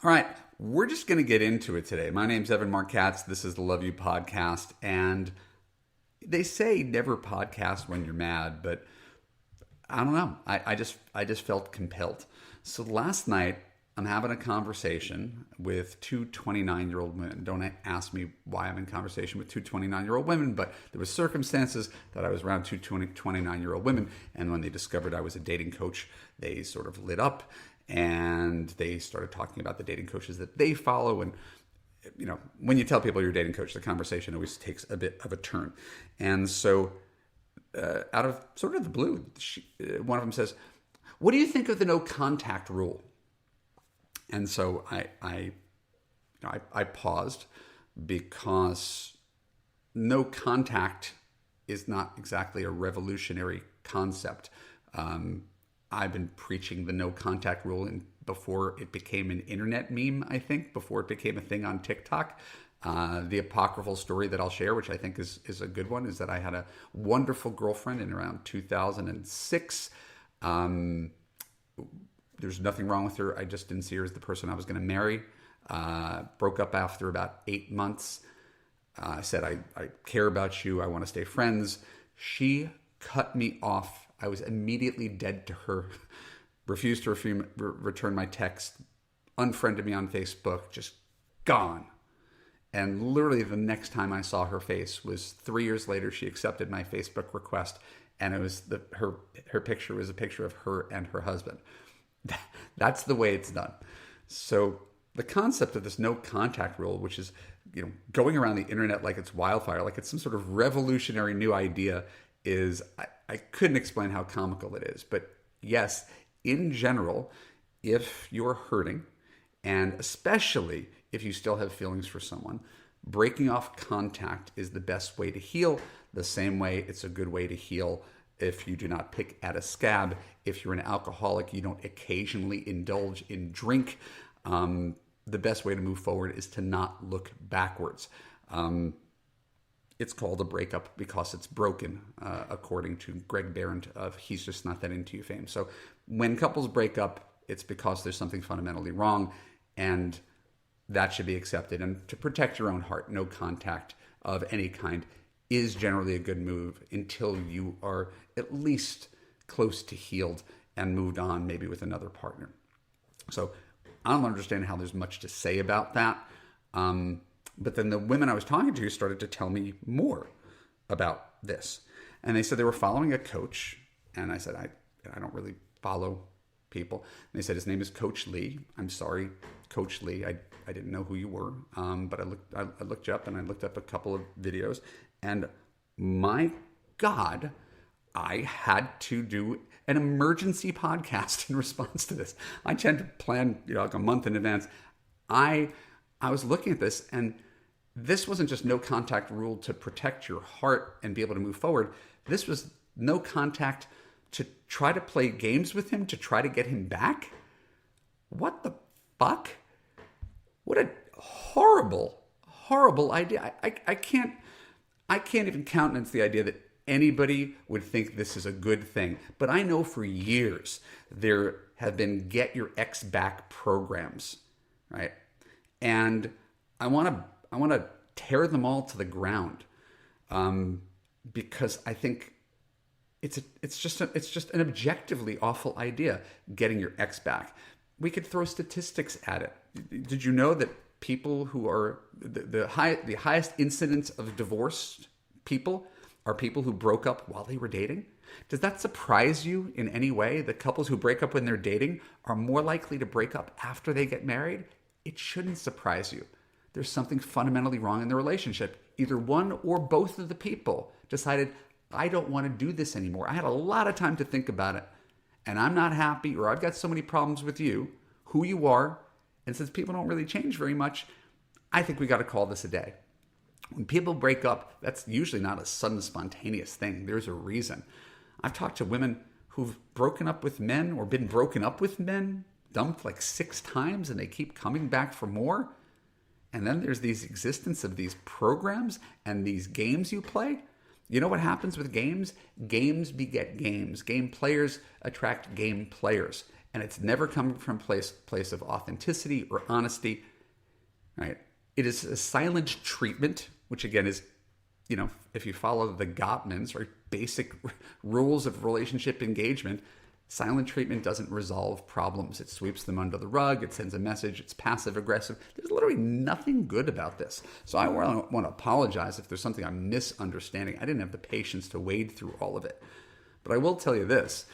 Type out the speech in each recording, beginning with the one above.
All right, we're just going to get into it today. My name's Evan Mark Katz. This is the Love You Podcast. And they say never podcast when you're mad, but I don't know. I just felt compelled. So last night, I'm having a conversation with two 29-year-old women. Don't ask me why I'm in conversation with two 29-year-old women, but there were circumstances that I was around two 29-year-old women. And when they discovered I was a dating coach, they sort of lit up and they started talking about the dating coaches that they follow. And, you know, when you tell people you're a dating coach, the conversation always takes a bit of a turn. And so out of sort of the blue, one of them says, "What do you think of the no contact rule?" And so I paused because no contact is not exactly a revolutionary concept. I've been preaching the no contact rule before it became an internet meme, I think, before it became a thing on TikTok. The apocryphal story that I'll share, which I think is a good one, is that I had a wonderful girlfriend in around 2006. There's nothing wrong with her. I just didn't see her as the person I was going to marry. Broke up after about 8 months. I said, I care about you. I want to stay friends. She cut me off. I was immediately dead to her. Refused to return my text. Unfriended me on Facebook. Just gone. And literally the next time I saw her face was 3 years later. She accepted my Facebook request. And it was her picture was a picture of her and her husband. That's the way it's done. So the concept of this no contact rule, which is, you know, going around the internet like it's wildfire, like it's some sort of revolutionary new idea, is I couldn't explain how comical it is. But yes, in general, if you're hurting, and especially if you still have feelings for someone, breaking off contact is the best way to heal. The same way it's a good way to heal if you do not pick at a scab. If you're an alcoholic, you don't occasionally indulge in drink. The best way to move forward is to not look backwards. It's called a breakup because it's broken, according to Greg Behrendt of He's Just Not That Into You fame. So when couples break up, it's because there's something fundamentally wrong, and that should be accepted. And to protect your own heart, no contact of any kind is generally a good move until you are at least close to healed and moved on, maybe with another partner. So I don't understand how there's much to say about that. But then the women I was talking to started to tell me more about this. And they said they were following a coach. And I said, I don't really follow people. And they said, his name is Coach Lee. I'm sorry, Coach Lee. I didn't know who you were. But I looked you up, and I looked up a couple of videos. And my God, I had to do an emergency podcast in response to this. I tend to plan, like a month in advance. I was looking at this, and this wasn't just no contact rule to protect your heart and be able to move forward. This was no contact to try to play games with him, to try to get him back. What the fuck? What a horrible, horrible idea. I can't even countenance the idea that anybody would think this is a good thing. But I know for years there have been get your ex back programs, right? And I want to tear them all to the ground, because I think it's just an objectively awful idea, getting your ex back. We could throw statistics at it. Did you know that people who are the highest incidence of divorced people are people who broke up while they were dating? Does that surprise you in any way? That couples who break up when they're dating are more likely to break up after they get married? It shouldn't surprise you. There's something fundamentally wrong in the relationship. Either one or both of the people decided, I don't want to do this anymore. I had a lot of time to think about it, and I'm not happy, or I've got so many problems with you, who you are. And since people don't really change very much, I think we got to call this a day. When people break up, that's usually not a sudden, spontaneous thing. There's a reason. I've talked to women who've broken up with men or been broken up with men, dumped like 6 times, and they keep coming back for more. And then there's these existence of these programs and these games you play. You know what happens with games? Games beget games. Game players attract game players. And it's never coming from a place of authenticity or honesty, right? It is a silent treatment, which again is, if you follow the Gottmans, right, basic rules of relationship engagement, silent treatment doesn't resolve problems. It sweeps them under the rug. It sends a message. It's passive aggressive. There's literally nothing good about this. So I want to apologize if there's something I'm misunderstanding. I didn't have the patience to wade through all of it. But I will tell you this.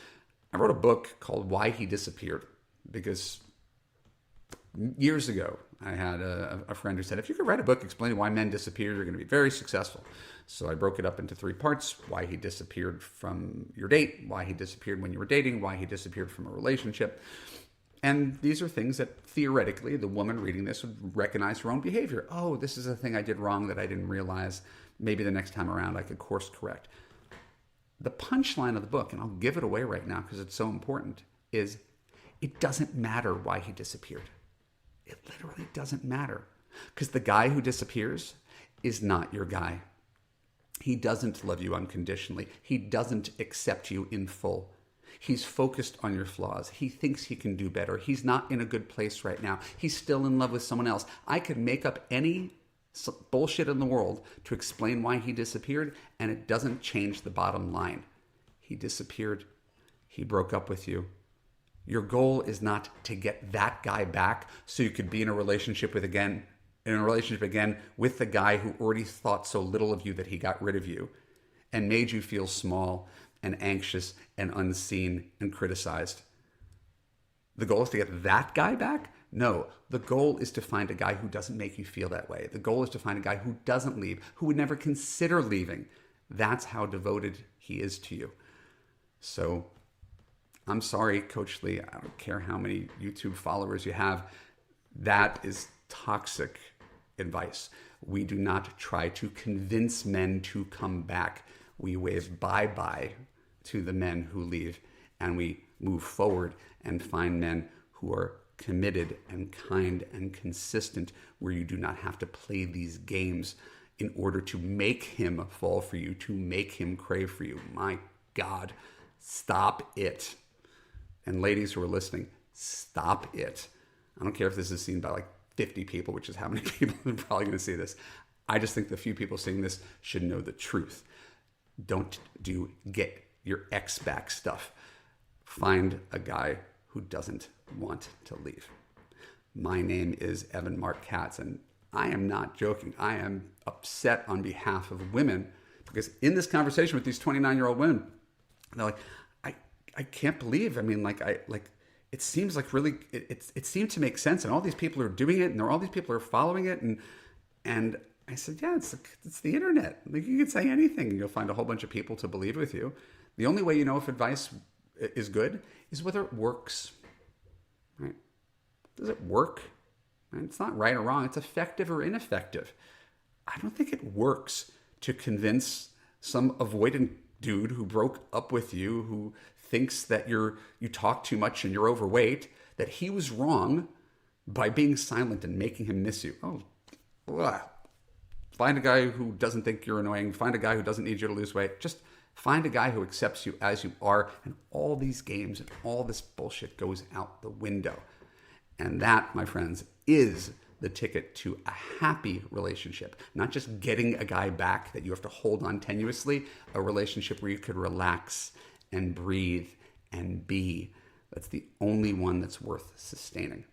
I wrote a book called Why He Disappeared because years ago, I had a friend who said, if you could write a book explaining why men disappear, you're going to be very successful. So I broke it up into 3 parts: why he disappeared from your date, why he disappeared when you were dating, why he disappeared from a relationship. And these are things that theoretically the woman reading this would recognize her own behavior. Oh, this is a thing I did wrong that I didn't realize. Maybe the next time around I could course correct. The punchline of the book, and I'll give it away right now because it's so important, is it doesn't matter why he disappeared. It literally doesn't matter, because the guy who disappears is not your guy. He doesn't love you unconditionally. He doesn't accept you in full. He's focused on your flaws. He thinks he can do better. He's not in a good place right now. He's still in love with someone else. I could make up any bullshit in the world to explain why he disappeared, and it doesn't change the bottom line. He disappeared. He broke up with you. Your goal is not to get that guy back so you could be in a relationship again with the guy who already thought so little of you that he got rid of you and made you feel small and anxious and unseen and criticized. The goal is to get that guy back? No, the goal is to find a guy who doesn't make you feel that way. The goal is to find a guy who doesn't leave, who would never consider leaving. That's how devoted he is to you. So I'm sorry, Coach Lee, I don't care how many YouTube followers you have. That is toxic advice. We do not try to convince men to come back. We wave bye-bye to the men who leave, and we move forward and find men who are committed and kind and consistent, where you do not have to play these games in order to make him fall for you, to make him crave for you. My God, stop it. And ladies who are listening, stop it. I don't care if this is seen by like 50 people, which is how many people are probably going to see this. I just think the few people seeing this should know the truth. Don't do get your ex back stuff. Find a guy who doesn't want to leave. My name is Evan Mark Katz, and I am not joking. I am upset on behalf of women, because in this conversation with these 29-year-old women, they're like, I can't believe. I mean, it seems like really, it seemed to make sense, and all these people are doing it, and all these people are following it, and I said, yeah, it's the internet. Like, you can say anything, and you'll find a whole bunch of people to believe with you. The only way you know if advice is good is whether it works. Right? Does it work? Right? It's not right or wrong. It's effective or ineffective. I don't think it works to convince some avoidant dude who broke up with you, who thinks that you talk too much and you're overweight, that he was wrong by being silent and making him miss you. Oh, ugh. Find a guy who doesn't think you're annoying. Find a guy who doesn't need you to lose weight. Just find a guy who accepts you as you are, and all these games and all this bullshit goes out the window. And that, my friends, is the ticket to a happy relationship. Not just getting a guy back that you have to hold on tenuously, a relationship where you could relax and breathe and be. That's the only one that's worth sustaining.